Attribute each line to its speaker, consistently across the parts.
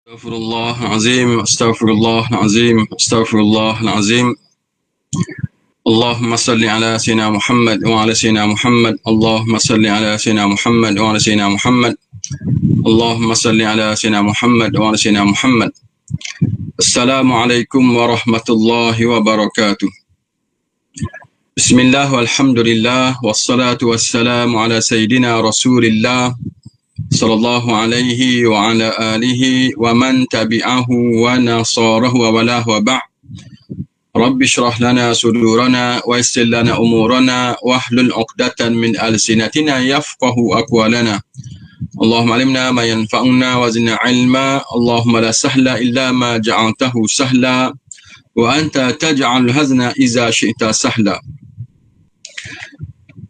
Speaker 1: استغفر الله العظيم استغفر الله العظيم استغفر الله العظيم. اللهم صل على سيدنا محمد وعلى سيدنا محمد. اللهم صل على سيدنا محمد وعلى سيدنا محمد. اللهم صل على سيدنا محمد وعلى سيدنا محمد. السلام عليكم ورحمة الله وبركاته. بسم الله والحمد لله والصلاة والسلام على سيدنا رسول الله صلى الله عليه وعلى آله ومن تبعه ونصاره وولاه وبعد. رب اشرح لنا صدورنا ويسر لنا أمورنا واحلل عقدة من ألسنتنا يفقه أقوالنا. اللهم علمنا ما ينفعنا وزدنا علما. اللهم لا سهل إلا ما جعلته سهلا وأنت تجعل الحزن إذا شئت سهلا.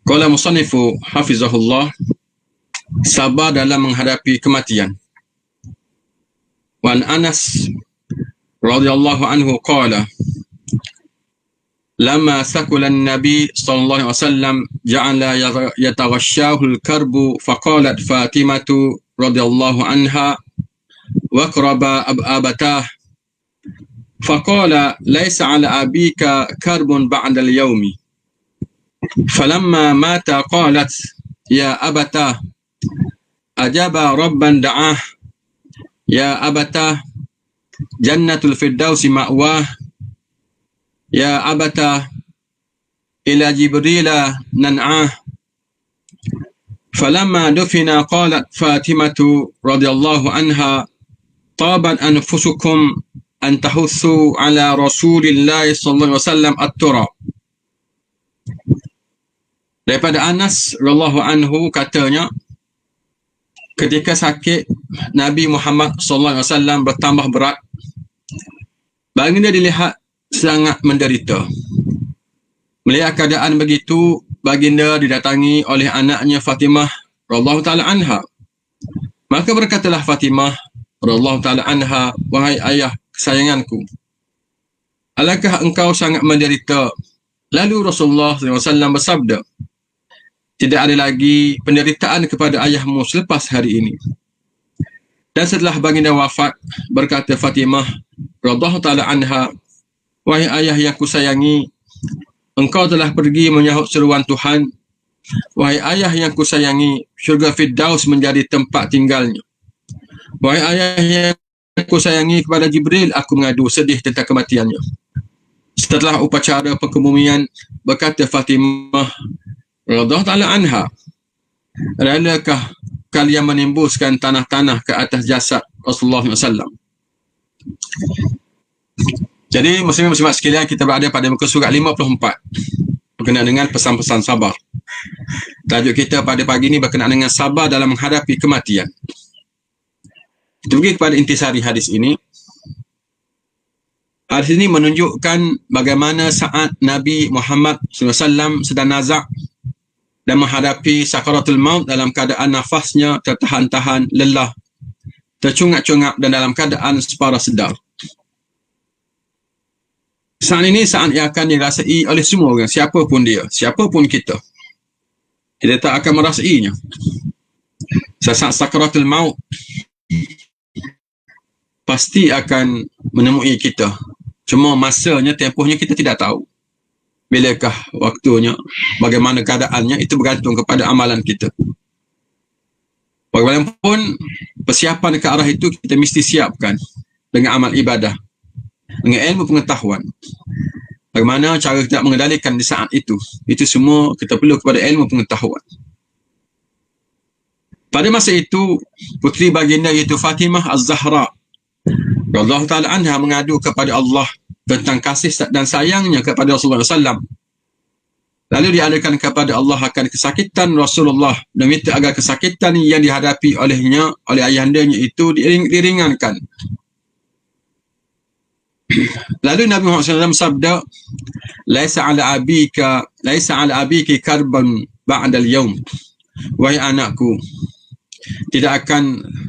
Speaker 1: قال مصنف حفظه الله: sabar dalam menghadapi kematian. Wan Anas radhiyallahu anhu qala: lama sakula an-nabi sallallahu alaihi wasallam ja'ala yataghashahu al-karbu faqalat Fatimatu radhiyallahu anha wa qaraba abatah faqala laysa 'ala abika karbun ba'da al-yawmi falamma mata qalat ya abatah ajaba rabban da'ah ya abata jannatul firdausi ma'wah ya abata ila jibrila nan'ah. Falamma dufina qalat Fatimatu radhiyallahu anha tabat anfusukum an tahussu ala rasulillahi sallallahu alaihi wasallam at-turab. Daripada Anas radhiyallahu anhu katanya, ketika sakit Nabi Muhammad sallallahu alaihi wasallam bertambah berat, baginda dilihat sangat menderita. Melihat keadaan begitu, baginda didatangi oleh anaknya Fatimah radhiyallahu taala anha. Maka berkatalah Fatimah radhiyallahu taala anha, wahai ayah kesayanganku, alakah engkau sangat menderita? Lalu Rasulullah sallallahu alaihi wasallam bersabda, tidak ada lagi penderitaan kepada ayahmu selepas hari ini. Dan setelah baginda wafat, berkata Fatimah radhiyallahu taala anha, wahai ayah yang kusayangi, engkau telah pergi menyahut seruan Tuhan. Wahai ayah yang kusayangi, syurga Firdaus menjadi tempat tinggalnya. Wahai ayah yang kusayangi, kepada Jibril aku mengadu sedih tentang kematiannya. Setelah upacara pengkebumian, berkata Fatimah radhiyallahu ta'ala anha, relakah kalian menimbuskan tanah-tanah ke atas jasad Rasulullah SAW? Jadi muslimin-muslimat sekalian, kita berada pada muka surat 54 berkenaan dengan pesan-pesan sabar. Tajuk kita pada pagi ini berkenaan dengan sabar dalam menghadapi kematian. Kita pergi kepada intisari hadis ini. Hadis ini menunjukkan bagaimana saat Nabi Muhammad SAW sedang nazak dan menghadapi sakaratul maut dalam keadaan nafasnya tertahan-tahan, lelah, tercungap-cungap dan dalam keadaan separa sedar. Saat ini saat yang akan dirasai oleh semua orang, siapapun dia, siapapun kita. Kita tak akan merasainya. Saat sakaratul maut pasti akan menemui kita. Cuma masanya, tempohnya kita tidak tahu. Bilakah waktunya, bagaimana keadaannya, itu bergantung kepada amalan kita. Bagaimanapun, persiapan ke arah itu kita mesti siapkan dengan amal ibadah, dengan ilmu pengetahuan. Bagaimana cara kita mengendalikan di saat itu semua kita perlu kepada ilmu pengetahuan. Pada masa itu, puteri baginda iaitu Fatimah Az-Zahra radhiyallahu ta'ala anha mengadu kepada Allah tentang kasih dan sayangnya kepada Rasulullah SAW. Lalu diadakan kepada Allah akan kesakitan Rasulullah dan minta agar kesakitan yang dihadapi olehnya, oleh ayahandanya itu diringankan. Lalu Nabi Muhammad SAW sabda, laisa ala abiki karban ba'da al-yawm. Wahai anakku,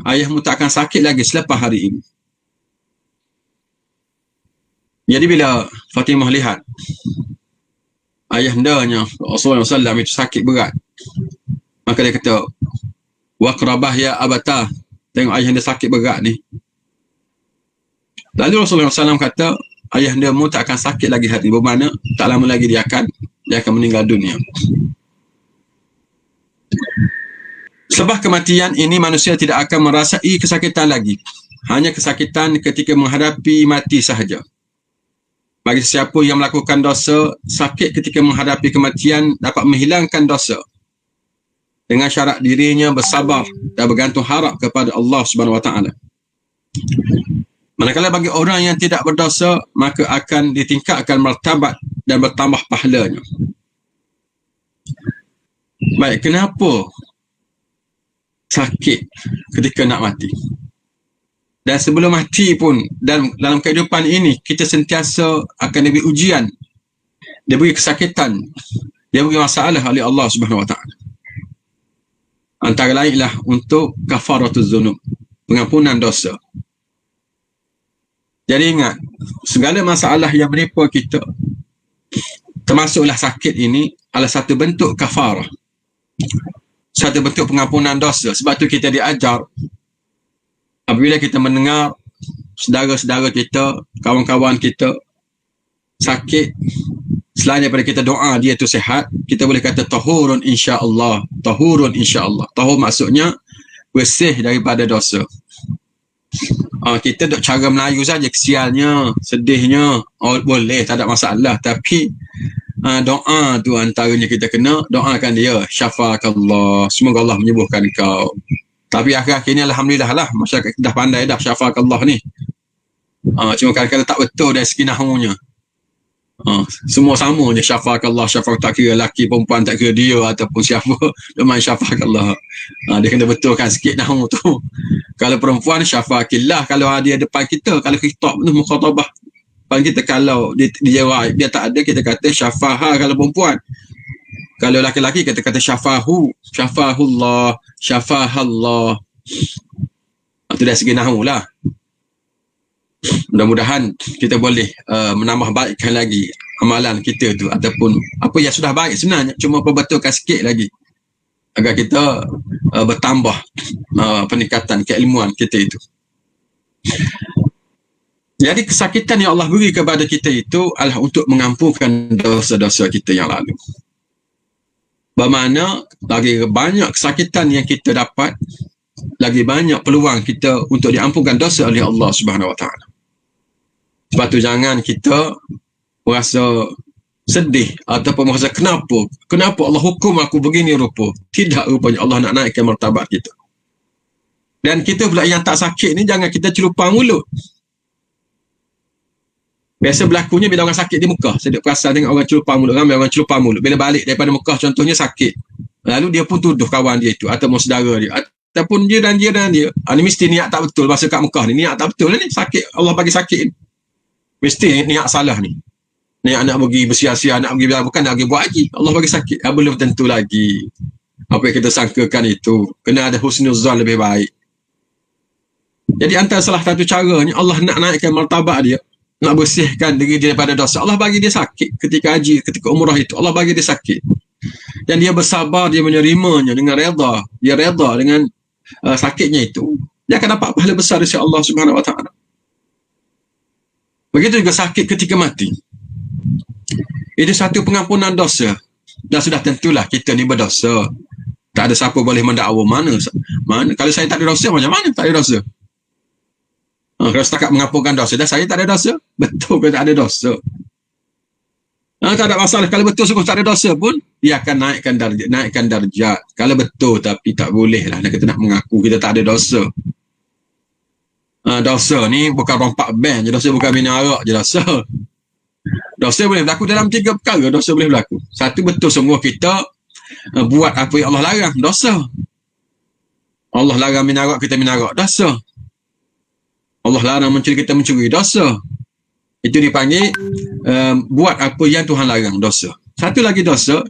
Speaker 1: ayahmu tak akan sakit lagi selepas hari ini. Jadi bila Fatimah lihat ayahandanya Rasulullah SAW itu sakit berat, maka dia kata, waqrabah ya abata, tengok ayahanda sakit berat ni, Lalu Rasulullah SAW kata, ayahandamu tak akan sakit lagi hati, bermakna tak lama lagi dia akan meninggal dunia. Sebab kematian ini manusia tidak akan merasai kesakitan lagi. Hanya kesakitan ketika menghadapi mati sahaja. Bagi sesiapa yang melakukan dosa, sakit ketika menghadapi kematian dapat menghilangkan dosa. Dengan syarat dirinya bersabar dan bergantung harap kepada Allah Subhanahu Wa Taala. Manakala bagi orang yang tidak berdosa, maka akan ditingkatkan martabat dan bertambah pahalanya. Baik, kenapa sakit ketika nak mati? Dan sebelum mati pun, dan dalam kehidupan ini, kita sentiasa akan diberi ujian, diberi kesakitan, diberi masalah oleh Allah Subhanahu Wa Taala. Antara lainlah untuk kafaratuz dzunub, pengampunan dosa. Jadi ingat, segala masalah yang menimpa kita, termasuklah sakit ini, adalah satu bentuk kafarah, satu bentuk pengampunan dosa. Sebab tu kita diajar, apabila kita mendengar saudara-saudara kita, kawan-kawan kita sakit, selain daripada kita doa dia tu sihat, kita boleh kata tahurun insya-Allah. Tahurun insya-Allah. Tahur maksudnya bersih daripada dosa. Kita duk cara Melayu saja, kesialnya, sedihnya, boleh, tak ada masalah. Tapi doa tu antaranya kita kena doakan dia, syafakallah, semoga Allah menyembuhkan kau. Tapi akhir-akhir ni alhamdulillah lah, masyarakat dah pandai dah syafakallah ni. Cuma kadang-kadang tak betul dari segi nahunya. Semua sama je, syafakallah, syafak tak kira lelaki perempuan, tak kira dia ataupun siapa, dia main syafakallah. Dia kena betulkan sikit nahu tu. Kalau perempuan syafakillah, kalau dia depan kita, kalau khitab tu mukhatabah paling kita, kalau dia tak ada, kita kata syafaha kalau perempuan. Kalau laki-laki kita kata syafahu, syafahullah, syafahallah. Itu dari segi nahu lah. Mudah-mudahan kita boleh menambah baikkan lagi amalan kita tu, ataupun apa yang sudah baik sebenarnya, cuma perbetulkan sikit lagi agar kita bertambah peningkatan keilmuan kita itu. Jadi kesakitan yang Allah beri kepada kita itu adalah untuk mengampunkan dosa-dosa kita yang lalu. Bermakna lagi banyak kesakitan yang kita dapat, lagi banyak peluang kita untuk diampunkan dosa oleh Allah Subhanahu Wa Taala. Sebab tu jangan kita merasa sedih ataupun merasa kenapa Allah hukum aku begini rupa. Tidak, rupanya Allah nak naikkan martabat kita. Dan kita pula yang tak sakit ni, jangan kita celupang mulut. Biasa berlakunya bila orang sakit di Mekah, saya perasan tengok orang celupang mulut, ramai orang celupang mulut. Bila balik daripada Mekah contohnya sakit, lalu dia pun tuduh kawan dia itu ataupun saudara dia, ataupun dia. Ni mesti niat tak betul masa kat Mekah ni, niat tak betul ni, sakit, Allah bagi sakit ni. Mesti niat salah ni. Niat nak pergi bersia-sia, nak pergi, bukan nak pergi buat haji, Allah bagi sakit. Belum tentu lagi apa yang kita sangkakan itu. Kena ada husnuzan lebih baik. Jadi antara salah satu caranya Allah nak naikkan martabat dia, nak bersihkan diri dia daripada dosa, Allah bagi dia sakit ketika haji, ketika umrah itu, Allah bagi dia sakit. Dan dia bersabar, dia menerimanya dengan redha. Dia redha dengan sakitnya itu. Dia akan dapat pahala besar dari Allah Subhanahu Wa Taala. Begitu juga sakit ketika mati. Itu satu pengampunan dosa. Dan sudah tentulah kita ni berdosa. Tak ada siapa boleh mendakwa mana. Kalau saya tak ada dosa, macam mana tak ada dosa? Kalau setakat mengampunkan dosa, dah saya tak ada dosa? Betul ke tak ada dosa? Tak ada masalah. Kalau betul sungguh tak ada dosa pun, dia akan naikkan darjat. Kalau betul, tapi tak boleh lah kita nak mengaku kita tak ada dosa. Dosa ni bukan rompak band je, dosa bukan minum arak je dosa. Dosa boleh berlaku dalam 3 perkara. Dosa boleh berlaku. Satu, betul sungguh kita buat apa yang Allah larang, dosa. Allah larang minum arak, kita minum arak, dosa. Allah larang mencuri, kita mencuri, dosa. Itu dipanggil buat apa yang Tuhan larang, dosa. Satu lagi dosa,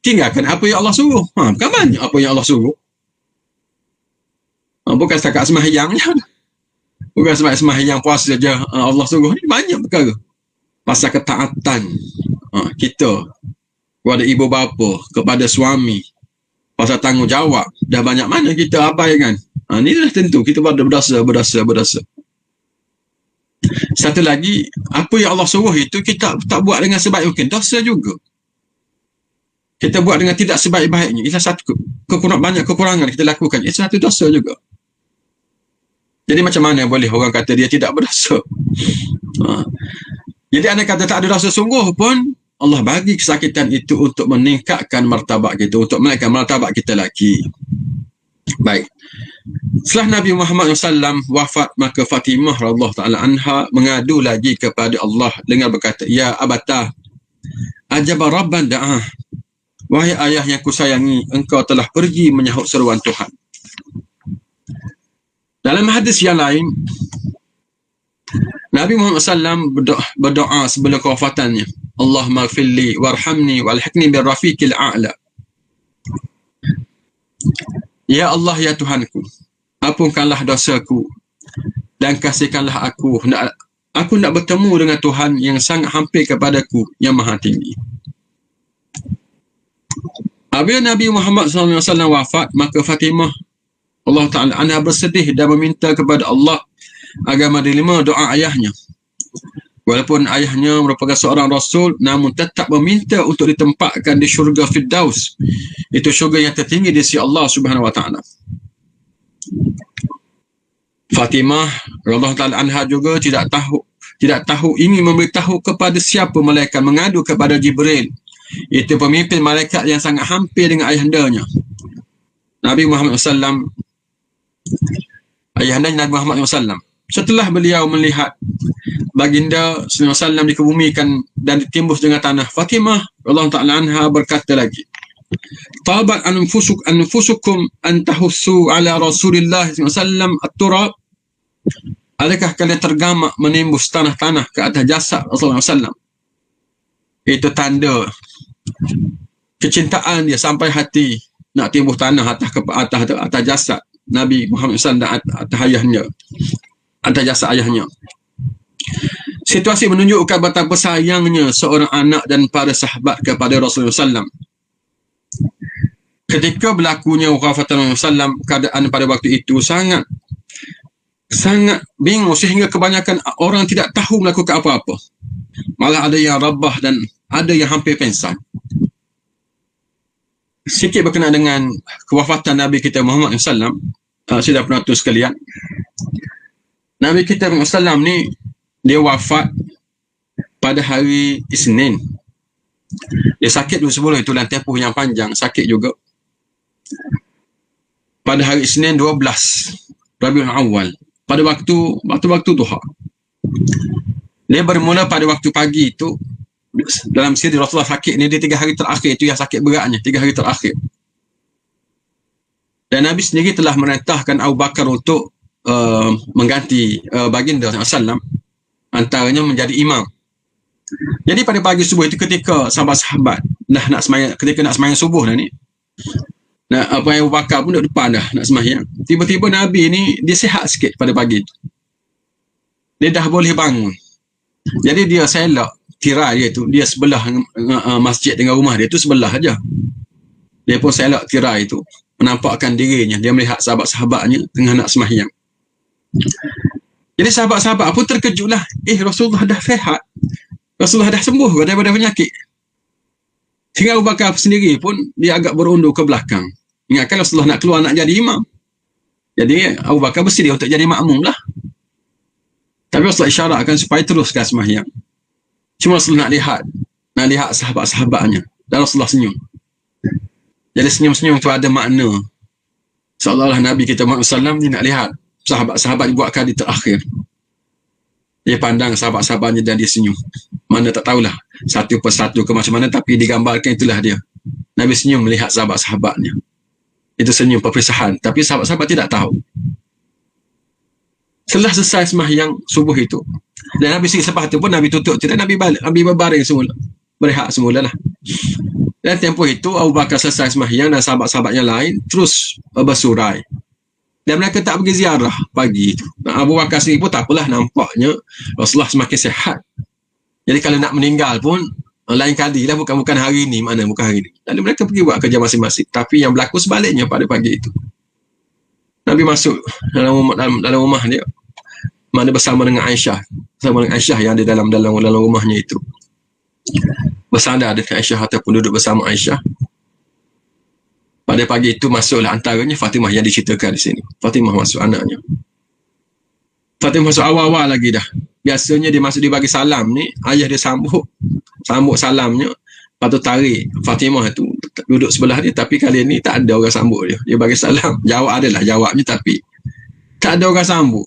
Speaker 1: tinggalkan apa yang Allah suruh. Bukan banyak apa yang Allah suruh. Bukan setakat sembahyang je. Bukan sebab sembahyang puasa saja Allah suruh. Ni banyak perkara. Pasal ketaatan kita kepada ibu bapa, kepada suami, pasal tanggungjawab, dah banyak mana kita abaikan. Ni dah tentu kita berdosa. Satu lagi, apa yang Allah suruh itu kita tak buat dengan sebaik mungkin, dosa juga. Kita buat dengan tidak sebaik-baiknya, itu satu banyak kekurangan kita lakukan, itu satu dosa juga. Jadi macam mana boleh orang kata dia tidak berdosa? Jadi anda kata tak ada dosa sungguh pun, Allah bagi kesakitan itu untuk meningkatkan martabat kita, untuk menaikkan martabat kita lagi. Baik. Setelah Nabi Muhammad SAW wafat, maka Fatimah radhiyallahu ta'ala anha mengadu lagi kepada Allah dengan berkata, Ya abata, ajaba rabban da'ah. Wahai ayah yang kusayangi, engkau telah pergi menyahut seruan Tuhan. Dalam hadis yang lain, Nabi Muhammad SAW berdoa sebelum kewafatannya, Allahumma gfirli warhamni walhiqni birrafiqil a'la. Ya Allah, ya Tuhanku, ampunkanlah dosaku dan kasihkanlah aku nak bertemu dengan Tuhan yang sangat hampir kepadaku, yang maha tinggi. Apabila Nabi Muhammad SAW wafat, maka Fatimah Allah Ta'ala anha bersedih dan meminta kepada Allah agar menerima doa ayahnya. Walaupun ayahnya merupakan seorang Rasul, namun tetap meminta untuk ditempatkan di syurga Firdaus. Itu syurga yang tertinggi di sisi Allah Subhanahu Wa Ta'ala. Fatimah radhiyallahu ta'ala anha juga tidak tahu ini memberitahu kepada siapa, malaikat mengadu kepada Jibril. Itu pemimpin malaikat yang sangat hampir dengan ayahandanya. Nabi Muhammad SAW, ayahanda Nabi Muhammad SAW. Setelah beliau melihat baginda SAW dikebumikan dan ditimbus dengan tanah, Fatimah radhiyallahu ta'ala anha berkata lagi, Tabat anfusukum an tahussu ala Rasulillah SAW at-turab. Adakah kalian tergamak menimbus tanah-tanah ke atas jasad Rasulullah SAW? Itu tanda kecintaan dia sampai hati nak timbus tanah atas jasad Nabi Muhammad SAW dan atas ayahnya, atas jasad ayahnya. Situasi menunjukkan betapa sayangnya seorang anak dan para sahabat kepada Rasulullah SAW. Ketika berlakunya wafatan Rasulullah SAW, keadaan pada waktu itu sangat bingung sehingga kebanyakan orang tidak tahu melakukan apa-apa. Malah ada yang rabah dan ada yang hampir pingsan. Sikit berkenaan dengan kewafatan Nabi kita Muhammad SAW, sudah penonton sekalian. Nabi kita Muhammad SAW ni, dia wafat pada hari Isnin. Dia sakit dulu sebelum itu, dalam tempoh yang panjang, sakit juga. Pada hari Isnin 12 Rabiul Awal, pada waktu duha. Dia bermula pada waktu pagi itu. Dalam siri Rasulullah sakit ni, dia 3 hari terakhir itu yang sakit beratnya, 3 hari terakhir. Dan Nabi sendiri telah merintahkan Abu Bakar untuk mengganti baginda SAW, antaranya menjadi imam. Jadi pada pagi subuh itu, ketika sahabat-sahabat ketika nak sembahyang subuh dah ni, Abu Bakar pun duduk depan dah nak sembahyang. Tiba-tiba Nabi ni dia sihat sikit pada pagi tu. Dia dah boleh bangun. Jadi dia selak tirai dia tu, dia sebelah masjid dengan rumah dia tu sebelah aja. Dia pun selak tirai tu, menampakkan dirinya, dia melihat sahabat-sahabatnya tengah nak sembahyang. Jadi sahabat-sahabat pun terkejutlah. Rasulullah dah sihat, Rasulullah dah sembuh daripada penyakit. Sehingga Abu Bakar sendiri pun dia agak berundur ke belakang. Ingatkan Rasulullah nak keluar nak jadi imam. Jadi Abu Bakar bersedia untuk jadi makmum lah. Tapi Rasulullah isyaratkan supaya teruskan sembahyang. Cuma Rasulullah nak lihat sahabat-sahabatnya. Dan Rasulullah senyum. Jadi senyum-senyum itu ada makna. Seolah-olah Nabi kita Muhammad SAW dia nak lihat sahabat-sahabat buat kali terakhir. Dia pandang sahabat-sahabatnya dan dia senyum. Mana tak tahulah satu persatu ke macam mana, tapi digambarkan itulah dia. Nabi senyum melihat sahabat-sahabatnya. Itu senyum perpisahan. Tapi sahabat-sahabat tidak tahu. Setelah selesai sembahyang subuh itu, dan Nabi selepas itu pun Nabi tutup tidak, Nabi balik, Nabi berbaring semula, berehat semula lah. Dan tempoh itu Abu Bakar selesai sembahyang dan sahabat-sahabat yang lain terus bersurai. Dan mereka tak pergi ziarah pagi itu. Abu Bakar sendiri pun tak apalah, nampaknya Rasulullah semakin sihat. Jadi kalau nak meninggal pun lain kali lah, bukan hari ini, bukan hari ini. Dan mereka pergi buat kerja masing-masing. Tapi yang berlaku sebaliknya pada pagi itu. Nabi masuk dalam rumah dia. Mana bersama dengan Aisyah. Bersama dengan Aisyah yang ada dalam rumahnya itu. Bersandar dekat Aisyah ataupun duduk bersama Aisyah. Pada pagi itu masuklah antaranya Fatimah yang diceritakan di sini. Fatimah masuk anaknya. Fatimah masuk awal-awal lagi dah. Biasanya dia masuk, dia bagi salam ni, ayah dia sambut salamnya, lepas tu tarik Fatimah tu duduk sebelah dia, tapi kali ni tak ada orang sambut dia. Dia bagi salam, jawabnya tapi tak ada orang sambut.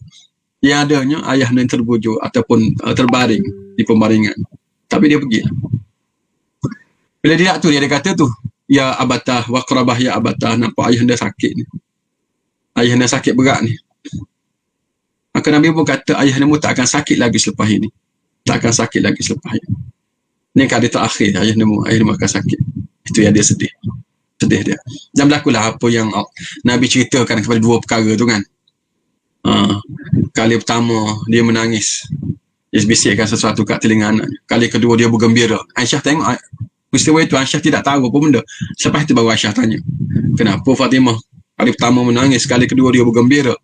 Speaker 1: Yang adanya ayah yang terbujur ataupun terbaring di pembaringan. Tapi dia pergi. Bila dia tu, dia kata tu, ya abatah waqrabah ya abatah, nampak ayah anda sakit ni. Ayah anda sakit berat ni. Maka Nabi pun kata ayah anda tak akan sakit lagi selepas ini. Tak akan sakit lagi selepas ini. Ini kali terakhir ayah anda akan sakit. Itu yang dia sedih. Sedih dia. Dan berlakulah apa yang Nabi ceritakan kepada dua perkara tu kan. Kali pertama dia menangis. Dia bisikkan sesuatu kat telinga anaknya. Kali kedua dia bergembira. Aisyah tengok peristiwa itu, Aisyah tidak tahu apa benda. Selepas itu baru Aisyah tanya, kenapa Fatimah kali pertama menangis, kali kedua dia bergembira?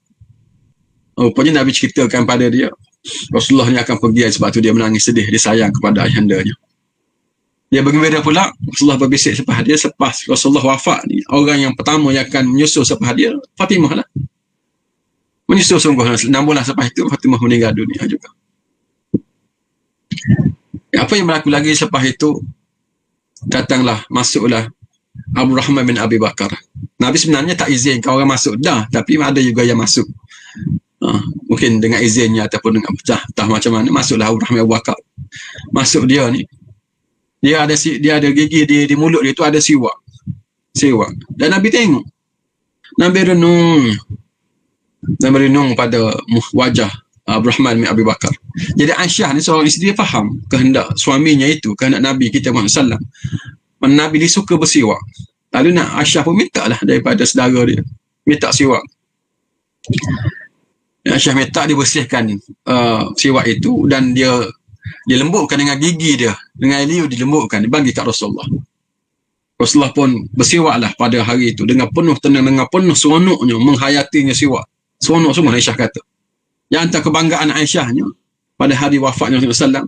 Speaker 1: Rupanya Nabi ceritakan pada dia, Rasulullah ni akan pergi, sebab tu dia menangis sedih, dia sayang kepada ayahandanya. Dia bergembira pula, Rasulullah berbisik selepas Rasulullah wafat ni, orang yang pertama yang akan menyusul selepas dia, Fatimah lah. Menyusul sungguh, 6 bulan selepas itu Fatimah meninggal dunia juga. Apa yang berlaku lagi selepas itu, masuklah Abu Rahman bin Abi Bakar. Nabi sebenarnya tak izinkan orang masuk dah, tapi ada juga yang masuk. Mungkin dengan izinnya ataupun dengan entah macam mana, masuklah Abu Rahman Abu Bakar. Masuk dia ni, dia ada gigi di mulut dia tu ada siwak. Dan Nabi tengok, Nabi renung pada wajah Abu Rahman bin Abi Bakar. Jadi Aisyah ni seorang isteri, dia faham kehendak suaminya itu, kehendak Nabi kita Muhammad SAW. Nabi dia suka bersiwak. Lalu Aisyah pun minta lah daripada saudara dia, minta siwak. Aisyah minta dia bersihkan siwak itu, dan dia lembutkan dengan gigi dia, dengan liu dilembutkan, dibagi kat Rasulullah. Rasulullah pun bersiwaklah pada hari itu dengan penuh tenang, dengan penuh seronoknya, menghayatinya siwak. Seronok semua, Aisyah kata. Yang antara kebanggaan Aisyahnya pada hari wafatnya Rasulullah SAW,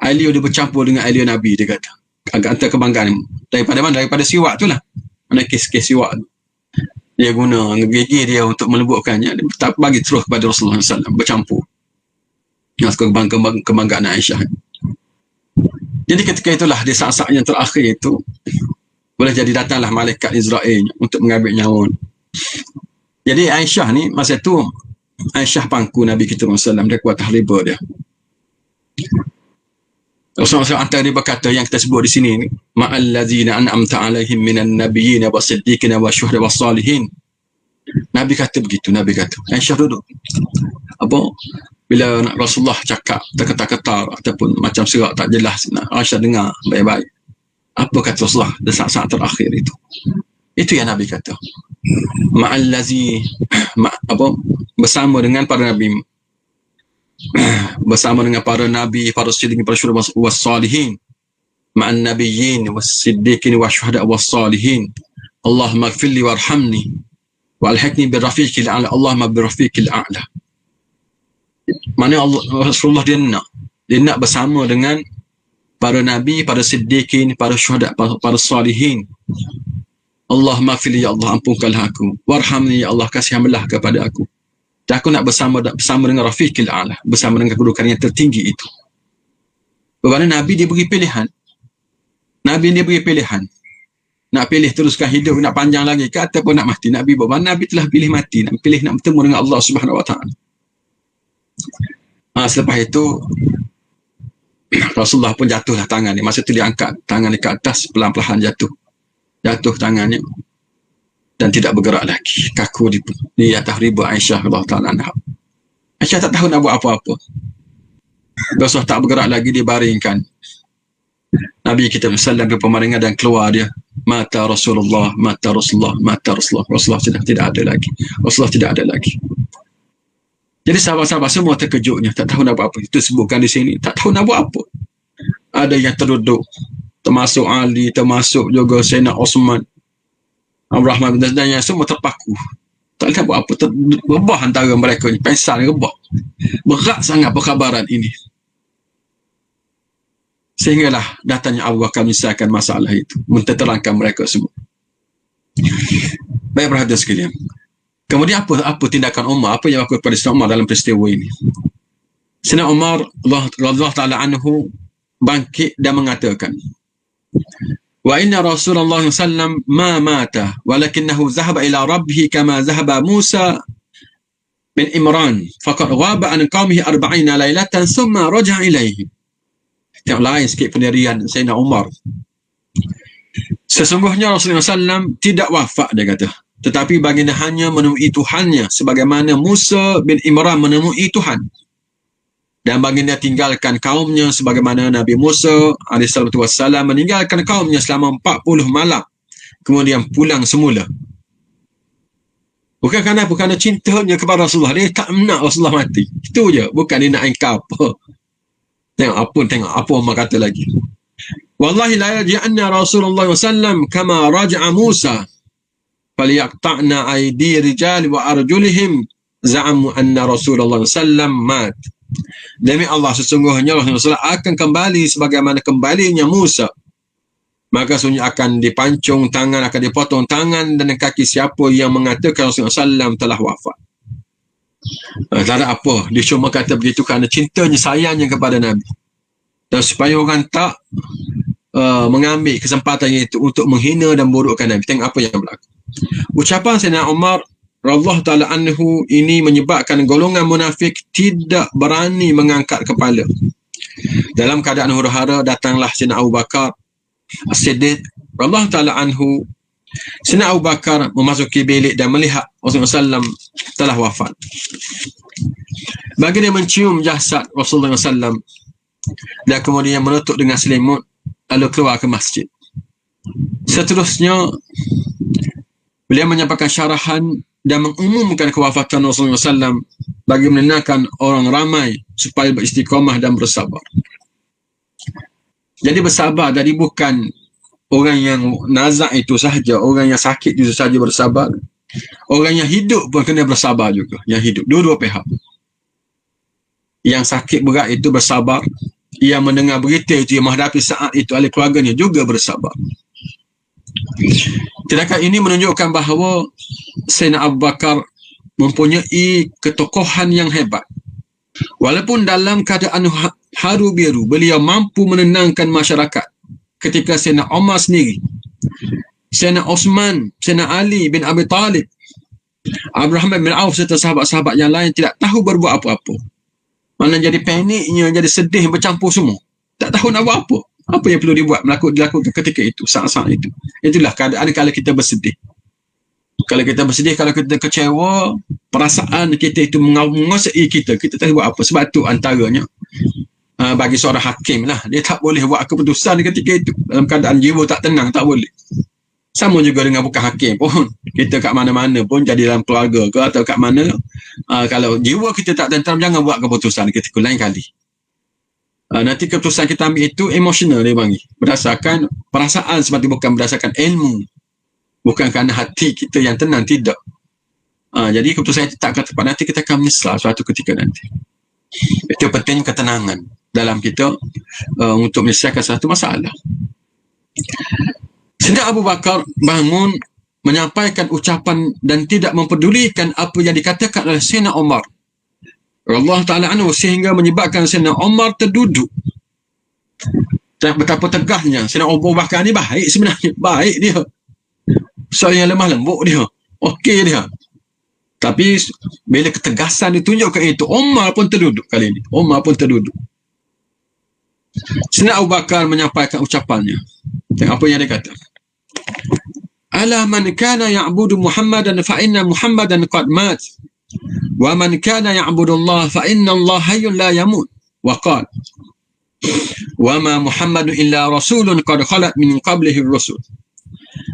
Speaker 1: air liu dia bercampur dengan air liu Nabi, dia kata. Agak antara kebanggaan daripada mana? Daripada siwak tu lah. Mana kes-kes siwak tu, dia guna gigi dia untuk melembutkannya, dia tak bagi terus kepada Rasulullah SAW, bercampur. Yang kebanggaan Aisyah. Jadi ketika itulah, di saat-saat yang terakhir itu, boleh jadi datanglah malaikat Israel untuk mengambil nyawa. Jadi Aisyah ni, masa tu Aisyah pangku Nabi kita SAW, dia kuat tahriba dia. Rasulullah antara dia berkata yang kita sebut di sini ni, ma'allazina an'amta alaihim minan nabiyyin wa siddiqin wa syuhada wa salihin. Nabi kata begitu, Nabi kata. Aisyah duduk. Bila Rasulullah cakap terketar-ketar ataupun macam serak tak jelas, Aisyah dengar baik-baik. Apa kata Rasulullah di saat-saat terakhir itu? Itu yang Nabi kata. Bersama dengan para nabi, bersama dengan para nabi, para siddiqin, para syuhada was-salihin, ma'an nabiyyin was-siddiqin wasyuhada was-salihin. Allahumma ighfirli warhamni walhiqni birrafiqil a'la. Allahumma birrafiqil a'la. Mana Rasulullah dia nak bersama dengan para nabi, para siddiqin, para syuhada, para salihin. Allahumma ighfirli, ya Allah ampunkanlah aku, warhamni, ya Allah kasihanlah kepada aku. Dan aku nak bersama dengan Rafiqil A'la, bersama dengan kedudukan yang tertinggi itu. Kerana Nabi dia beri pilihan. Nak pilih teruskan hidup, nak panjang lagi ke, ataupun nak mati. Nabi telah pilih mati, nak bertemu dengan Allah Subhanahu Wa Taala. Selepas itu Rasulullah pun jatuhlah tangan ni. Masa tu dia angkat tangan dia ke atas, pelan-pelan jatuh tangannya, dan tidak bergerak lagi. Kaku di atas riba Aisyah radhiyallahu ta'ala anha. Aisyah tak tahu nak buat apa-apa. Rasulullah tak bergerak lagi, dibaringkan Nabi kita sallam ke pemaringan, dan keluar dia, mata Rasulullah. Rasulullah tidak ada lagi. Jadi sahabat-sahabat semua terkejutnya, tak tahu nak buat apa. Itu sebutkan di sini, tak tahu nak buat apa. Ada yang terduduk, termasuk Ali, termasuk juga Sayyidina Osman, Abu Rahman, dan yang semua terpaku, Tak boleh buat apa. Rebah antara mereka ni. Pensal rebah. Berat sangat perkhabaran ini. Sehinggalah datangnya Abu Bakar menyelesaikan masalah itu. Menterangkan mereka semua. Baik perhatian sekalian. Kemudian apa tindakan Umar? Apa yang dilakukan kepada Sayyidina Umar dalam peristiwa ini? Sayyidina Umar radhiyallahu ta'ala anhu bangkit dan mengatakan, wa inna Rasulullah sallam ma mata walakinnahu zahaba ila rabbih kama zahaba Musa bin Imran faqad ghaba an qaumihi 40 lailatan thumma raja'a ilaihi. Yang lain sikit pendirian Sayyidina Umar. Sesungguhnya Rasulullah sallam tidak wafat, dia kata, tetapi baginda hanya menemui Tuhannya sebagaimana Musa bin Imran menemui Tuhan. Dan baginda tinggalkan kaumnya sebagaimana Nabi Musa AS meninggalkan kaumnya selama 40 malam. Kemudian pulang semula. Bukan kerana cintanya kepada Rasulullah. Dia tak nak Rasulullah mati. Itu je. Bukan dia nak engkau apa. Tengok apa Umar kata lagi. Wallahi la yarji'anna Rasulullah SAW kama raja'a Musa. Faliyaqta'na aidi rijal wa arjulihim za'amu anna Rasulullah SAW mat. Demi Allah, sesungguhnya Rasulullah SAW akan kembali sebagaimana kembalinya Musa. Maka sungguh akan dipancung tangan, akan dipotong tangan dan kaki siapa yang mengatakan Rasulullah SAW telah wafat. Tak ada apa. Dia cuma kata begitu kerana cintanya, sayangnya kepada Nabi. Dan supaya orang tak mengambil kesempatan itu untuk menghina dan burukkan Nabi. Tengok apa yang berlaku. Ucapan Sayyidina Umar radhiyallahu ta'ala anhu ini menyebabkan golongan munafik tidak berani mengangkat kepala. Dalam keadaan huru-hara datanglah Sayyidina Abu Bakar As-Siddiq radhiyallahu ta'ala anhu. Sayyidina Abu Bakar memasuki bilik dan melihat Rasulullah SAW telah wafat. Baginda mencium jasad Rasulullah SAW dan kemudian menutup dengan selimut lalu keluar ke masjid. Seterusnya beliau menyampaikan syarahan dan mengumumkan kewafatan Rasulullah SAW bagi menenangkan orang ramai supaya beristiqamah dan bersabar. Jadi bersabar, jadi bukan orang yang nazak itu sahaja, orang yang sakit itu sahaja bersabar. Orang yang hidup pun kena bersabar juga. Yang hidup, dua-dua pihak. Yang sakit berat itu bersabar. Yang mendengar berita itu, yang menghadapi saat itu ahli keluarganya juga bersabar. Tindakan ini menunjukkan bahawa Sayyidina Abu Bakar mempunyai ketokohan yang hebat. Walaupun dalam keadaan haru biru, beliau mampu menenangkan masyarakat. Ketika Sayyidina Umar sendiri, Sayyidina Osman, Sayyidina Ali bin Abi Talib, Abraham bin Auf serta sahabat-sahabat yang lain tidak tahu berbuat apa-apa. Mana jadi paniknya, jadi sedih, bercampur semua. Tak tahu nak buat apa. Apa yang perlu dilakukan ketika itu, saat-saat itu. Itulah keadaan kalau kita bersedih. Kalau kita bersedih, kalau kita kecewa, perasaan kita itu menguasai kita. Kita tak buat apa. Sebab itu antaranya bagi seorang hakim lah, dia tak boleh buat keputusan ketika itu. Dalam keadaan jiwa tak tenang, tak boleh. Sama juga dengan bukan hakim pun. Kita kat mana-mana pun, jadi dalam keluarga ke atau kat mana, kalau jiwa kita tak tenang, jangan buat keputusan ketika lain kali. Nanti keputusan kita ambil itu emosional dia bagi. Berdasarkan perasaan seperti bukan berdasarkan ilmu. Bukan kerana hati kita yang tenang, tidak. Jadi keputusan itu tak tepat, nanti kita akan menyesal suatu ketika nanti. Itu penting ketenangan dalam kita untuk menyelesaikan satu masalah. Sayyidina Abu Bakar bangun menyampaikan ucapan dan tidak mempedulikan apa yang dikatakan oleh Sayyidina Umar radhiyallahu ta'ala anhu, sehingga menyebabkan Sayyidina Umar terduduk. Betapa tegahnya Sayyidina Abu Bakar ni baik sebenarnya, baik dia. Seorang yang lemah lembut dia, okey dia. Tapi bila ketegasan ditunjukkan itu, Umar pun terduduk kali ini. Umar pun terduduk. Sayyidina Abu Bakar menyampaikan ucapannya. Tengok apa yang dia kata. Ala man kana ya'budu Muhammadan fa inna Muhammadan qad mat. Wa man kana ya'budu Allah fa inna Allah hayyun la yamut. Wa qala wa ma Muhammadun illa rasulun qad khalat min qablihi ar-rusul.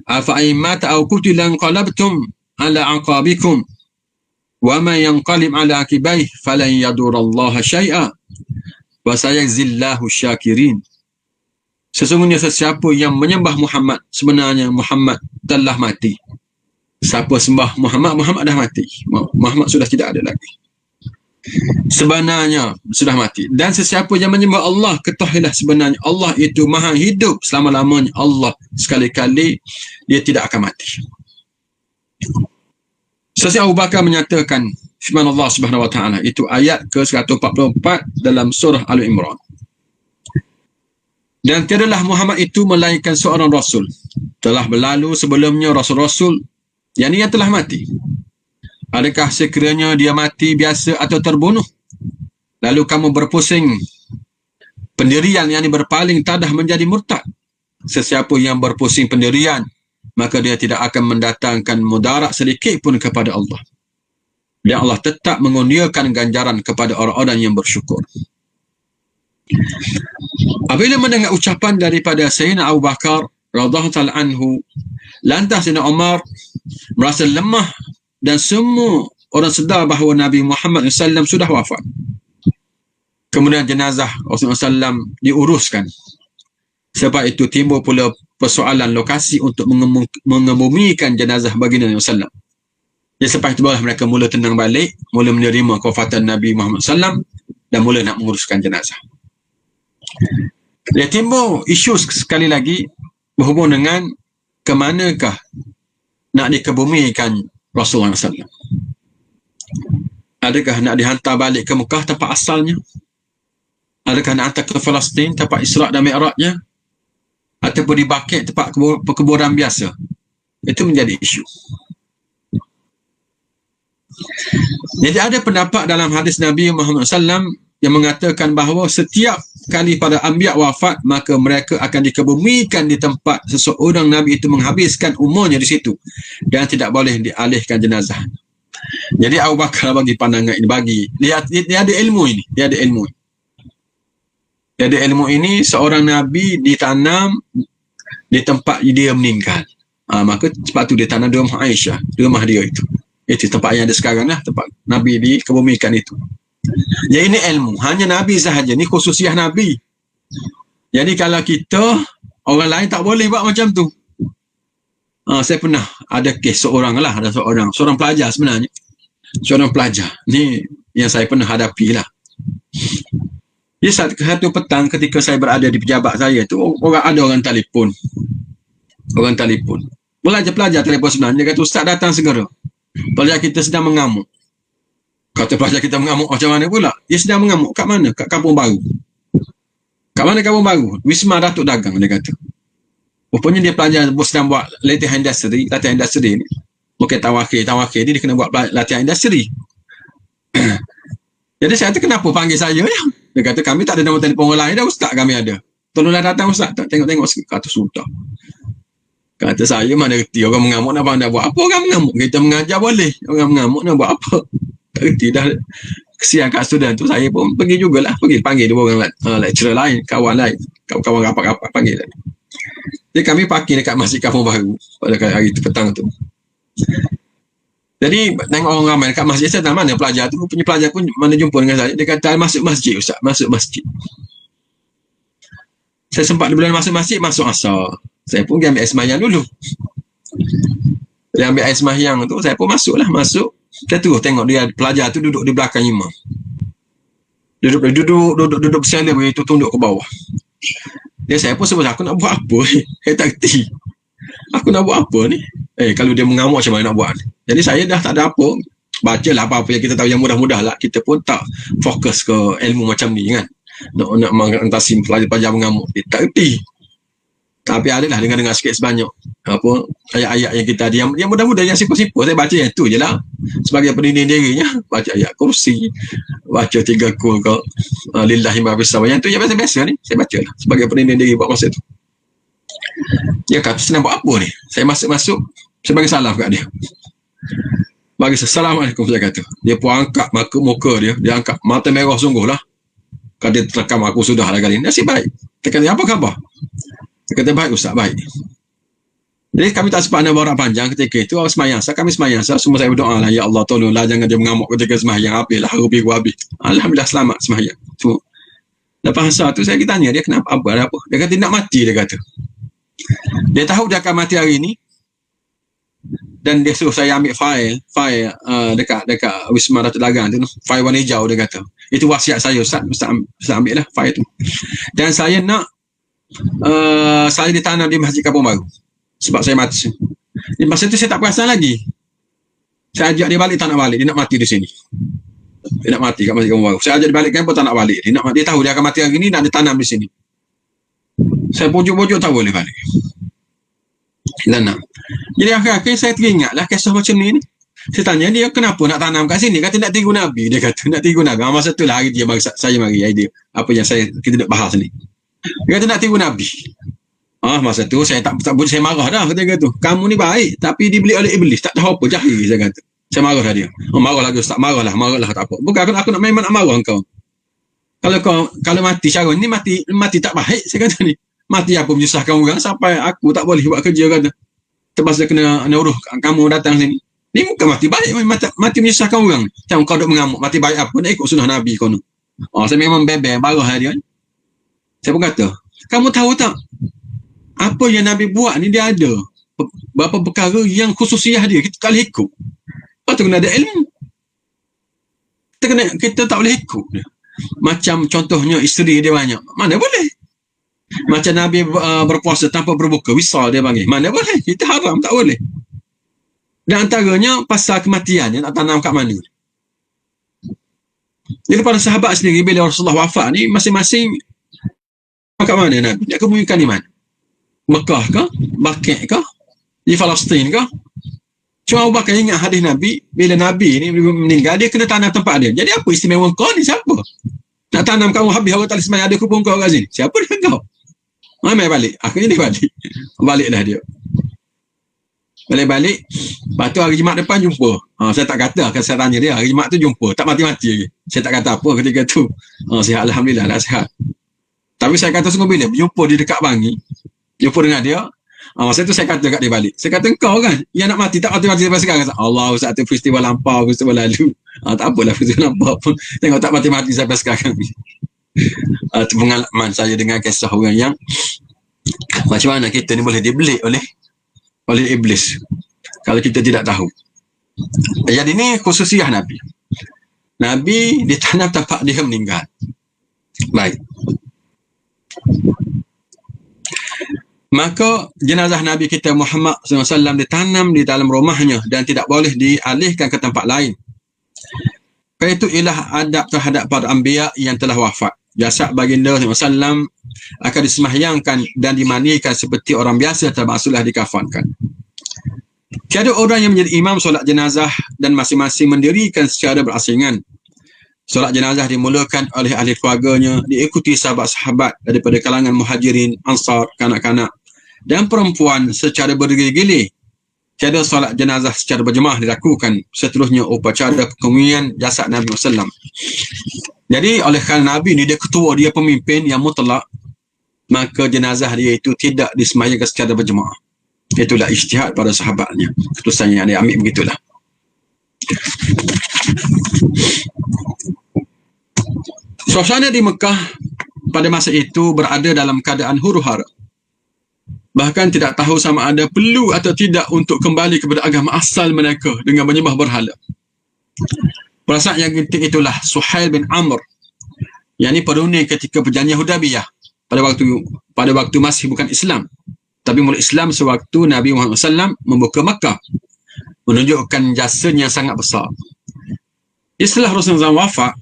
Speaker 1: Afa in mata aw qutila anqalabtum ala aqabikum. Wa man yanqalib ala akibaihi falan yadurrallaha syai'a wa sayajzillahu syakirin. Sesungguhnya sesiapa yang menyembah Muhammad, sebenarnya Muhammad telah mati. Siapa sembah Muhammad, Muhammad dah mati. Muhammad sudah tidak ada lagi. Sebenarnya sudah mati. Dan sesiapa yang menyembah Allah, ketahuilah sebenarnya Allah itu maha hidup selama-lamanya. Allah sekali-kali dia tidak akan mati. Sayyidina Abu Bakar menyatakan firman Allah Subhanahu wa taala, itu ayat ke-144 dalam surah Al-Imran. Dan tiadalah Muhammad itu melainkan seorang rasul. Telah berlalu sebelumnya rasul-rasul yang telah mati. Adakah sekiranya dia mati biasa atau terbunuh, lalu kamu berpusing, pendirian yang berpaling tadah menjadi murtad? Sesiapa yang berpusing pendirian, maka dia tidak akan mendatangkan mudarat sedikit pun kepada Allah. Dan Allah tetap mengurniakan ganjaran kepada orang-orang yang bersyukur. Apabila mendengar ucapan daripada Sayyidina Abu Bakar radhiyallahu ta'ala anhu, lantas Sayyidina Umar merasa lemah dan semua orang sedar bahawa Nabi Muhammad SAW sudah wafat. Kemudian jenazah Rasulullah SAW diuruskan. Sebab itu timbul pula persoalan lokasi untuk mengebumikan jenazah baginda Nabi SAW. Jadi selepas itu barulah mereka mula tenang balik, mula menerima kewafatan Nabi Muhammad SAW dan mula nak menguruskan jenazah. Dia timbul isu sekali lagi berhubung dengan ke manakah nak dikebumikan Rasulullah SAW. Adakah nak dihantar balik ke Mekah tempat asalnya? Adakah nak hantar ke Palestin tempat Isra' dan Mi'rajnya? Ataupun dibakit tempat perkuburan biasa? Itu menjadi isu. Jadi ada pendapat dalam hadis Nabi Muhammad SAW yang mengatakan bahawa setiap kali pada anbiya wafat, maka mereka akan dikebumikan di tempat seseorang Nabi itu menghabiskan umurnya di situ dan tidak boleh dialihkan jenazah. Jadi Abu Bakar bagi pandangan ini, dia ada ilmu ini, dia ada ilmu ini. Seorang Nabi ditanam di tempat dia meninggal, maka sebab tu dia tanam di rumah Aisyah, di rumah dia itu tempat yang ada sekarang lah, tempat Nabi dikebumikan itu. Jadi ini ilmu, hanya Nabi sahaja, ni khususiah Nabi. Jadi kalau kita, orang lain tak boleh buat macam tu. Saya pernah ada kes seorang pelajar sebenarnya, seorang pelajar ni yang saya pernah hadapi lah. Jadi satu petang ketika saya berada di pejabat saya tu, orang telefon, pelajar telefon sebenarnya, dia kata, "Ustaz datang segera, pelajar kita sedang mengamuk." Kata pelajar kita mengamuk macam mana pula? Dia sedang mengamuk kat mana? Kat Kampung Baru. Kat mana Kampung Baru? Wisma Datuk Dagang, dia kata. Rupanya dia pelajar sedang buat latihan industri ni. Mungkin tawakir dia kena buat latihan industri. Jadi saya kata, kenapa panggil saya ya? Dia kata, kami tak ada nombor telefon orang lain dah, Ustaz kami ada. Tolonglah datang Ustaz, tak tengok-tengok sikit. Kata sudah. Kata saya, mana reti orang mengamuk nak buat apa orang mengamuk? Kita mengajar boleh, orang mengamuk nak buat apa? Tak reti dah. Kesian kat student tu, saya pun pergi jugalah, panggil dua orang lecturer lain, kawan lain, kawan rapat-rapat panggil. Jadi kami parking dekat Masjid Kampung Baru pada hari tu petang tu. Jadi tengok orang ramai dekat masjid, saya tahu mana pelajar tu, punya pelajar pun mana jumpa dengan saya, dia kata, masuk masjid Ustaz, masuk masjid. Saya sempat bila masuk masjid, masuk asar. Saya pun pergi ambil air sembahyang dulu. Dia ambil air sembahyang tu, saya pun masuk. Saya terus tengok dia, pelajar tu duduk di belakang imam. Duduk bersialah, begitu tunduk ke bawah. Saya pun sebut, aku nak buat apa ni? Saya tak kerti. Aku nak buat apa ni? Kalau dia mengamuk macam mana nak buat ni? Jadi saya dah tak ada apa. Bacalah apa-apa yang kita tahu yang mudah-mudah lah. Kita pun tak fokus ke ilmu macam ni kan. Nak mengatasi pelajar-pelajar mengamuk. Dia tak kerti. Tapi adalah dengar-dengar sikit sebanyak ayat-ayat yang kita ada yang mudah-mudah, yang simple-simple. Saya baca yang tu je lah sebagai pendinding dirinya. Baca ayat kursi, baca 3 kul ke lillahi ma fis samawati, yang tu yang biasa-biasa ni saya baca lah sebagai pendinding diri buat masa tu. Dia kata, senang buat apa ni? Saya masuk saya bagi salam kat dia, bagi assalamualaikum, saya kata. Dia pun angkat muka dia angkat mata merah sungguh lah. Kata dia terkam aku sudah lah kali ni. Nasib baik. Dia kata, apa khabar? Dia kata, baik Ustaz, baik. Jadi kami tak sempat nak borak panjang ketika itu. Kami semayang. Semua saya berdoa lah, ya Allah tolonglah jangan dia mengamuk ketika semayang. Habislah rubi habis. Alhamdulillah selamat semayang. Semua. Lepas asar tu saya tanya dia, kenapa, ada apa? Dia kata, nak mati, dia kata. Dia tahu dia akan mati hari ni. Dan dia suruh saya ambil file dekat Wisma Datuk Dagang tu, file warna hijau. Dia kata itu wasiat saya, Ustaz ambil lah file tu. Dan saya nak saya ditanam di Masjid Kampung Baru sebab saya mati. Masa tu saya tak perasan lagi. Saya ajak dia balik, tak nak balik. Dia nak mati di sini. Dia nak mati kat Masjid Kampung Baru. Saya ajak dia balik kampung, tak nak balik. Dia tahu dia akan mati hari ni, nak ditanam di sini. Saya pujuk-pujuk tak boleh balik. Dan nak. Jadi akhir-akhir saya teringatlah kisah macam ni. Saya tanya dia, kenapa nak tanam kat sini? Kata nak tiru Nabi. Dia kata nak tiru Nabi. Masa tu lah hari dia bagi saya mari idea apa yang kita nak bahas ni. Dia kata nak tiru Nabi. Masa tu saya tak boleh, saya marah dah. Kata tu, kamu ni baik tapi dibeli oleh iblis, tak tahu apa, jahil. Saya kata, saya marah dah dia. Marah lagi Ustaz, marah lah tak apa. Bukan aku nak memang nak marah kau. Kalau mati cara ni, mati tak baik. Saya kata ni, mati apa menyusahkan orang sampai aku tak boleh buat kerja. Kata terpaksa kena uruh kamu datang sini. Ni bukan mati baik, mati menyusahkan orang. Macam kau duk mengamuk, mati baik apa, nak ikut sunnah Nabi kau ni. Saya memang bebel, marah dia. Saya pun kata, kamu tahu tak apa yang Nabi buat ni, dia ada beberapa perkara yang khususiah dia, kita tak boleh ikut. Lepas tu kena ada ilmu, kita tak boleh ikut dia. Macam contohnya isteri dia banyak, mana boleh. Macam Nabi berpuasa tanpa berbuka, wisal dia panggil, mana boleh. Kita haram, tak boleh. Dan antaranya pasal kematian, nak tanam kat mana. Jadi para sahabat sendiri bila Rasulullah wafat ni, masing-masing kat mana Nabi, nak kebumikan di mana? Mekah ke? Baqi' ke? Di Palestin ke? Cuma Abu Bakar ingat hadis Nabi, bila Nabi ni meninggal, dia kena tanam tempat dia. Jadi apa istimewa kau ni? Siapa? Nak tanam kamu habis orang tak semai, ada kupung kau kat sini. Siapa dia kau? Mai balik. Akhirnya dia balik. Baliklah dia. Balik. Lepas tu hari Jumaat depan jumpa. Saya tak kata, akan saya tanya dia, hari Jumaat tu jumpa. Tak mati-mati lagi. Saya tak kata apa ketika tu. Sihat, Alhamdulillah lah, sihat. Tapi saya kata sungguh bila jumpa di dekat Bangi, jumpa dengan dia, masa tu saya kata kat dia balik. Saya kata, engkau kan yang nak mati, tak mati-mati sampai sekarang. Allah, Ustaz tu peristiwa lampau, peristiwa lalu. Tak apalah peristiwa lampau pun. Tengok tak mati-mati sampai sekarang. Itu pengalaman saya dengan kisah orang yang macam mana kita ni boleh dibelik oleh iblis kalau kita tidak tahu. Jadi ni khususiah Nabi. Nabi ditanam tempat dia meninggal. Baik. Maka jenazah Nabi kita Muhammad SAW ditanam di dalam rumahnya dan tidak boleh dialihkan ke tempat lain. Itu ialah adab terhadap para anbiya yang telah wafat. Jasad baginda SAW akan disembahyangkan dan dimandikan seperti orang biasa, termasuklah dikafankan. Tiada orang yang menjadi imam solat jenazah dan masing-masing mendirikan secara berasingan. Solat jenazah dimulakan oleh ahli keluarganya, diikuti sahabat-sahabat daripada kalangan muhajirin, ansar, kanak-kanak dan perempuan secara bergilir-gilir. Tiada solat jenazah secara berjemaah dilakukan. Seterusnya upacara pengebumian jasad Nabi SAW. Jadi oleh kerana Nabi ni dia ketua, dia pemimpin yang mutlak, maka jenazah dia itu tidak disembahyangkan secara berjemaah. Itulah ijtihad pada sahabatnya. Keputusan yang dia ambil begitulah. Suasana di Mekah pada masa itu berada dalam keadaan huru-hara. Bahkan tidak tahu sama ada perlu atau tidak untuk kembali kepada agama asal mereka dengan menyembah berhala. Perasaan yang genting itulah Suhail bin Amr, yang ini perunding ketika perjanjian Hudaybiyah pada waktu masih bukan Islam, tapi mula Islam sewaktu Nabi Muhammad SAW membuka Makkah, menunjukkan jasanya yang sangat besar. Setelah Rasulullah SAW wafat,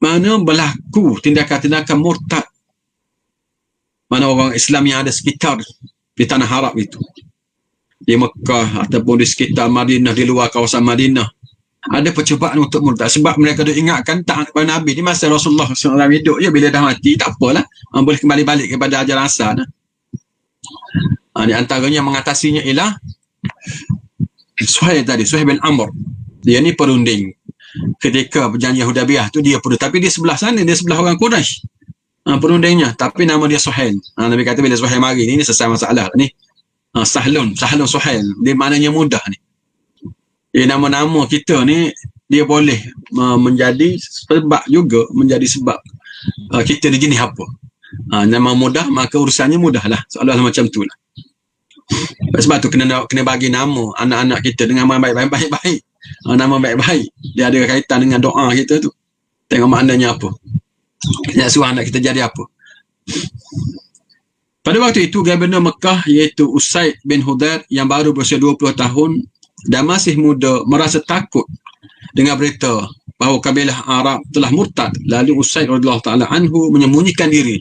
Speaker 1: mana berlaku tindakan-tindakan murtad, mana orang Islam yang ada sekitar di tanah Arab itu, di Mekah ataupun di sekitar Madinah, di luar kawasan Madinah, ada percubaan untuk murtad. Sebab mereka dah ingatkan taat kepada Nabi di masa Rasulullah SAW hidup je, bila dah mati tak apalah, boleh kembali balik kepada ajaran asal. Di antaranya mengatasinya ialah Suhail bin Amr. Dia ni perunding ketika perjanjian Hudaybiyah tu, dia perunding, tapi di sebelah sana, dia sebelah orang Quraisy perundingnya, tapi nama dia Suhail. Nabi kata bila Suhail mari ni selesai masalah ni. Sahlun Suhail, dia maknanya mudah ni. Nama-nama kita ni dia boleh menjadi sebab juga, menjadi sebab kita ni jenis apa. Nama mudah, maka urusannya mudah lah, soalan macam tu lah. Sebab tu kena bagi nama anak-anak kita dengan nama baik-baik. Nama baik-baik. Dia ada kaitan dengan doa kita tu. Tengok maknanya apa. Nak suruh anak kita jadi apa. Pada waktu itu, Gubernur Mekah iaitu Usaid bin Hudair yang baru berusia 20 tahun dan masih muda merasa takut dengan berita bahawa kabilah Arab telah murtad. Lalu Usaid radhiyallahu taala anhu menyembunyikan diri.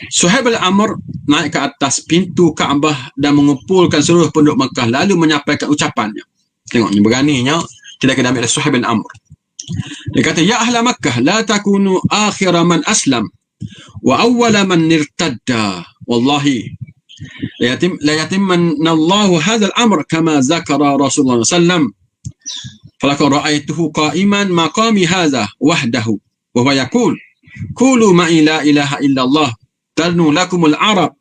Speaker 1: Suhaib al-Amr naik ke atas pintu Kaabah dan mengumpulkan seluruh penduduk Mekah lalu menyampaikan ucapannya. Tengok ni beraninya kita kena ambil Suhaib al-Amr. Dia kata, ya ahla Makkah, la takunu akhira man aslam wa awwala man irtadda. Wallahi la yatimmanna Allahu hadzal amr kama zakara Rasulullah sallam. Falaqad ra'aituhu qa'iman maqami hadza wahdahu wa huwa yaqul qulu ma la ilaha illallah tarnu lakumul arab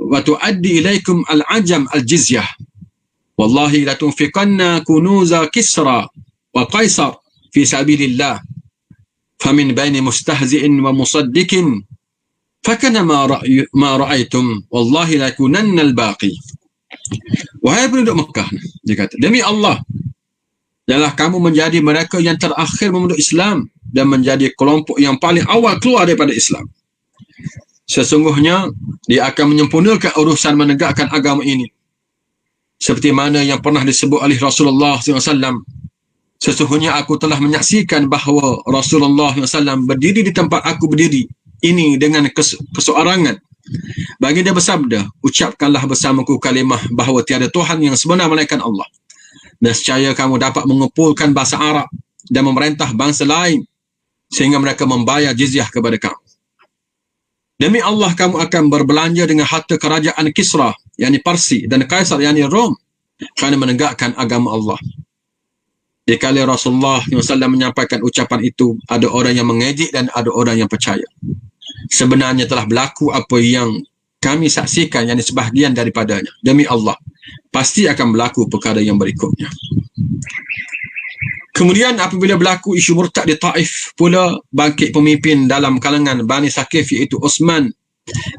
Speaker 1: wa tuaddi ilaikum al-ajam al-jizyah. Wallahi la tunfiqanna kunuza Kisra wa Qaisar fi sabilillah famin baini mustahzi'in wa musaddiqin fakana ma ra'aitum wallahi lakunanna al-baqi. Wahai penduduk Mekah, dia kata, demi Allah, janganlah kamu menjadi mereka yang terakhir memeluk Islam dan menjadi kelompok yang paling awal keluar daripada Islam. Sesungguhnya dia akan menyempurnakan urusan menegakkan agama ini seperti mana yang pernah disebut oleh Rasulullah SAW. Sesungguhnya aku telah menyaksikan bahawa Rasulullah SAW berdiri di tempat aku berdiri ini dengan keseorangan. Baginda bersabda, ucapkanlah bersamaku kalimah bahawa tiada Tuhan yang sebenar melainkan Allah. Nescaya kamu dapat mengumpulkan bahasa Arab dan memerintah bangsa lain sehingga mereka membayar jizyah kepada kamu. Demi Allah, kamu akan berbelanja dengan harta kerajaan Kisra, yakni Parsi, dan Kaisar, yakni Rom, kerana menegakkan agama Allah. Dikala Rasulullah SAW menyampaikan ucapan itu, ada orang yang mengejek dan ada orang yang percaya. Sebenarnya telah berlaku apa yang kami saksikan, yakni sebahagian daripadanya. Demi Allah, pasti akan berlaku perkara yang berikutnya. Kemudian apabila berlaku isu murtad di Taif, pula bangkit pemimpin dalam kalangan Bani Saqif iaitu Uthman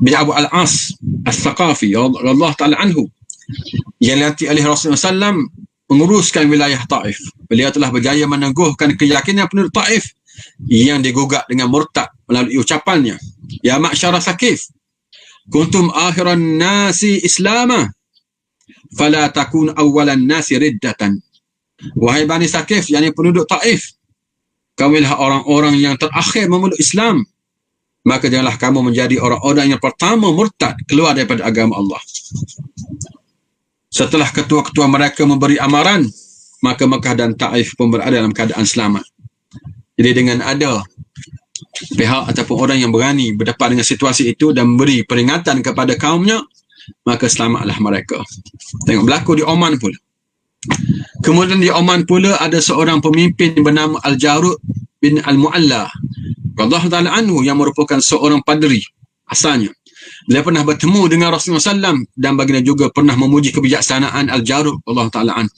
Speaker 1: bin Abu Al-As Al-Thaqafi radhiyallahu ta'ala anhu yang dilantik oleh Rasulullah SAW menguruskan wilayah Taif. Beliau telah berjaya meneguhkan keyakinan penduduk Taif yang digugat dengan murtad melalui ucapannya, ya ma'syara Saqif, kuntum akhiran nasi islama fala takun awalan nasi riddatan. Wahai Bani Saqif, yakni penduduk Taif, kamulah orang-orang yang terakhir memeluk Islam, maka janganlah kamu menjadi orang-orang yang pertama murtad keluar daripada agama Allah. Setelah ketua-ketua mereka memberi amaran, maka Mekah dan Taif pun berada dalam keadaan selamat. Jadi dengan ada pihak ataupun orang yang berani berdepan dengan situasi itu dan memberi peringatan kepada kaumnya, maka selamatlah mereka. Tengok berlaku di Oman pula. Kemudian di Oman pula ada seorang pemimpin bernama Al-Jarud bin Al-Mu'alla radhiyallahu ta'ala anhu yang merupakan seorang padri asalnya. Dia pernah bertemu dengan Rasulullah SAW dan baginda juga pernah memuji kebijaksanaan Al-Jarud radhiyallahu ta'ala anhu.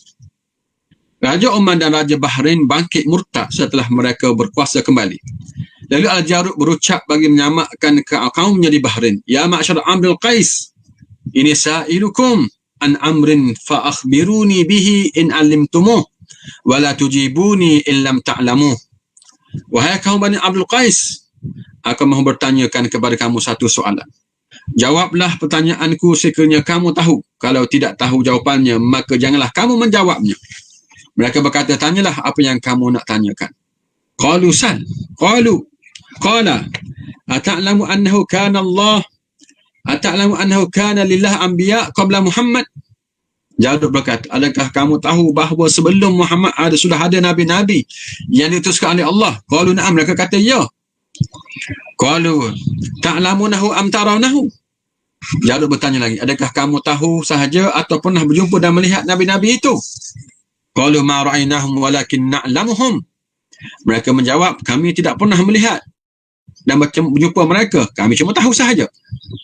Speaker 1: Raja Oman dan Raja Bahrain bangkit murtad setelah mereka berkuasa kembali. Lalu Al-Jarud berucap bagi menyamakkan kaumnya di Bahrain, ya ma'syar Abdul Qais, ini sa'ilukum an amrin fa akhbiruni bihi in alimtumuh wa la tujibuni in lam ta'lamuh. Wahai kaum Bani Abdul Qais, aku mahu bertanyakan kepada kamu satu soalan. Jawablah pertanyaanku sekiranya kamu tahu. Kalau tidak tahu jawapannya, maka janganlah kamu menjawabnya. Mereka berkata, tanyalah apa yang kamu nak tanyakan. Qalu sal. Qala ata'lamu annahu kana Allah ata'lamu annahu kana lillah anbiya qabla Muhammad? Jarud berkata, adakah kamu tahu bahawa sebelum Muhammad sudah ada nabi-nabi yang diutuskan oleh Allah? Qalu na'am, mereka kata ya. Qalu ta'lamunahu am tarawnahu? Jarud bertanya lagi, adakah kamu tahu sahaja atau pernah berjumpa dan melihat nabi-nabi itu? Qalu ma ra'aynahum walakin na'lamuhum. Mereka menjawab, kami tidak pernah melihat dan berjumpa mereka, kami cuma tahu sahaja.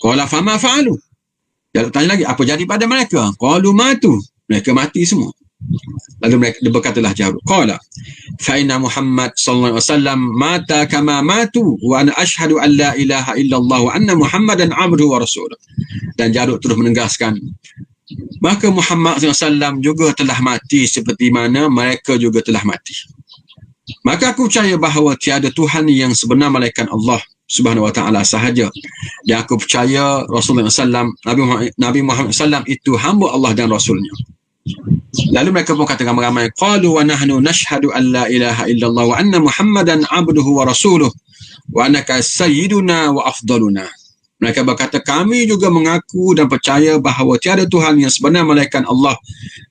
Speaker 1: Qala fama fa'alu. Dia tanya lagi, apa jadi pada mereka? Qalu matu. Mereka mati semua. Lalu dia berkatalah Jarud, qala fa inna Muhammad sallallahu alaihi wasallam mata kama matu wa ana ashhadu an la ilaha illallah wa anna Muhammadan abduhu wa rasuluh. Dan Jarud terus menegaskan maka Muhammad SAW juga telah mati seperti mana mereka juga telah mati. Maka aku percaya bahawa tiada Tuhan yang sebenar melainkan Allah Subhanahu wa ta'ala sahaja. Dan aku percaya Rasulullah SAW, Nabi Muhammad SAW itu hamba Allah dan Rasulnya. Lalu mereka pun kata ramai-ramai, qalu wa nahnu nashhadu an la ilaha illallah wa anna Muhammadan abduhu wa rasuluh wa annaka sayyiduna wa afdaluna. Mereka berkata, kami juga mengaku dan percaya bahawa tiada Tuhan yang sebenar melainkan Allah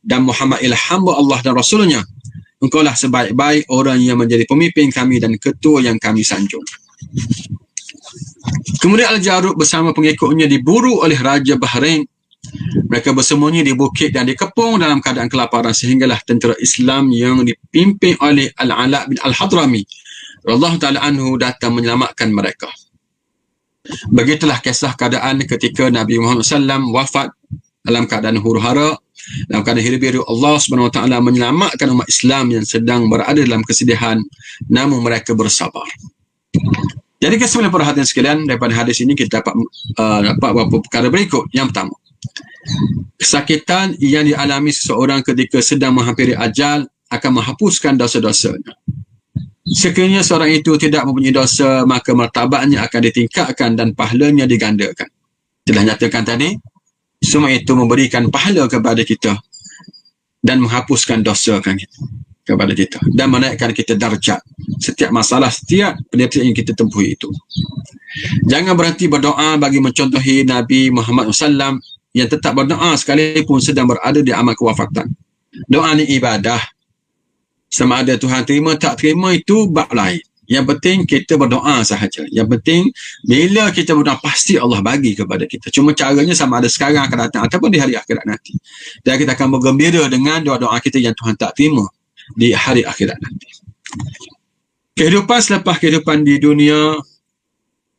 Speaker 1: dan Muhammad ialah hamba Allah dan Rasulnya. Engkaulah sebaik-baik orang yang menjadi pemimpin kami dan ketua yang kami sanjung. Kemudian Al-Jarud bersama pengikutnya diburu oleh Raja Bahrain. Mereka bersembunyi di bukit dan dikepung dalam keadaan kelaparan sehinggalah tentera Islam yang dipimpin oleh Al-Ala bin Al-Hadrami radhiyallahu ta'ala anhu datang menyelamatkan mereka. Begitulah kisah keadaan ketika Nabi Muhammad SAW wafat dalam keadaan huru-hara, dalam keadaan hidup-hidup. Allah Subhanahu wa ta'ala menyelamatkan umat Islam yang sedang berada dalam kesedihan, namun mereka bersabar. Jadi kesimpulan perhatian sekalian daripada hadis ini kita dapat beberapa perkara berikut. Yang pertama, kesakitan yang dialami seseorang ketika sedang menghampiri ajal akan menghapuskan dosa-dosanya. Sekiranya seorang itu tidak mempunyai dosa, maka martabatnya akan ditingkatkan dan pahalanya digandakan. Telah nyatakan tadi, semua itu memberikan pahala kepada kita dan menghapuskan dosa kepada kita dan menaikkan kita darjat setiap masalah, setiap penderitaan yang kita tempuh itu. Jangan berhenti berdoa bagi mencontohi Nabi Muhammad SAW yang tetap berdoa sekalipun sedang berada di amal kewafatan. Doa ni ibadah. Sama ada Tuhan terima tak terima itu bab lain. Yang penting kita berdoa sahaja. Yang penting bila kita berdoa pasti Allah bagi kepada kita. Cuma caranya sama ada sekarang akan datang ataupun di hari akhirat nanti. Dan kita akan bergembira dengan doa-doa kita yang Tuhan tak terima di hari akhirat nanti. Kehidupan selepas kehidupan di dunia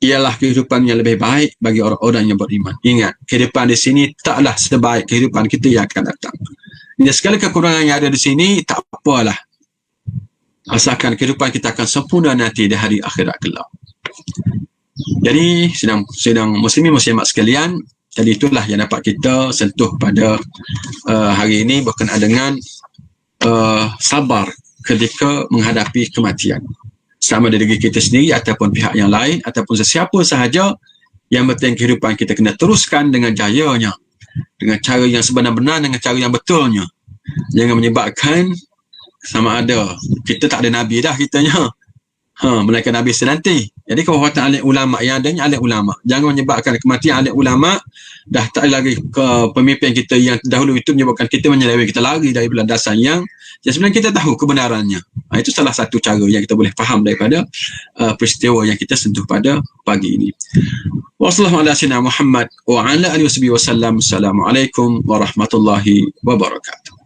Speaker 1: ialah kehidupan yang lebih baik bagi orang-orang yang beriman. Ingat, kehidupan di sini taklah sebaik kehidupan kita yang akan datang. Dan segala kekurangan yang ada di sini tak apalah. Asalkan kehidupan kita akan sempurna nanti di hari akhirat kelak. Jadi, sedang muslimin-muslimat sekalian, jadi itulah yang dapat kita sentuh pada hari ini berkenaan dengan sabar ketika menghadapi kematian. Sama dari diri kita sendiri ataupun pihak yang lain ataupun sesiapa sahaja, yang penting kehidupan kita kena teruskan dengan jayanya, dengan cara yang sebenar-benar, dengan cara yang betulnya. Jangan menyebabkan sama ada kita tak ada Nabi dah kitanya, melainkan Nabi senanti. Jadi kewafatan alim ulama yang adanya alim ulama. Jangan menyebabkan kematian alim ulama dah tak lagi ke pemimpin kita yang dahulu itu menyebabkan kita menyeleweng, kita lari dari landasan yang sebenarnya kita tahu kebenarannya. Itu salah satu cara yang kita boleh faham daripada peristiwa yang kita sentuh pada pagi ini. Wassalamualaikum Muhammad wa ala alihi wasallam. Assalamualaikum warahmatullahi wabarakatuh.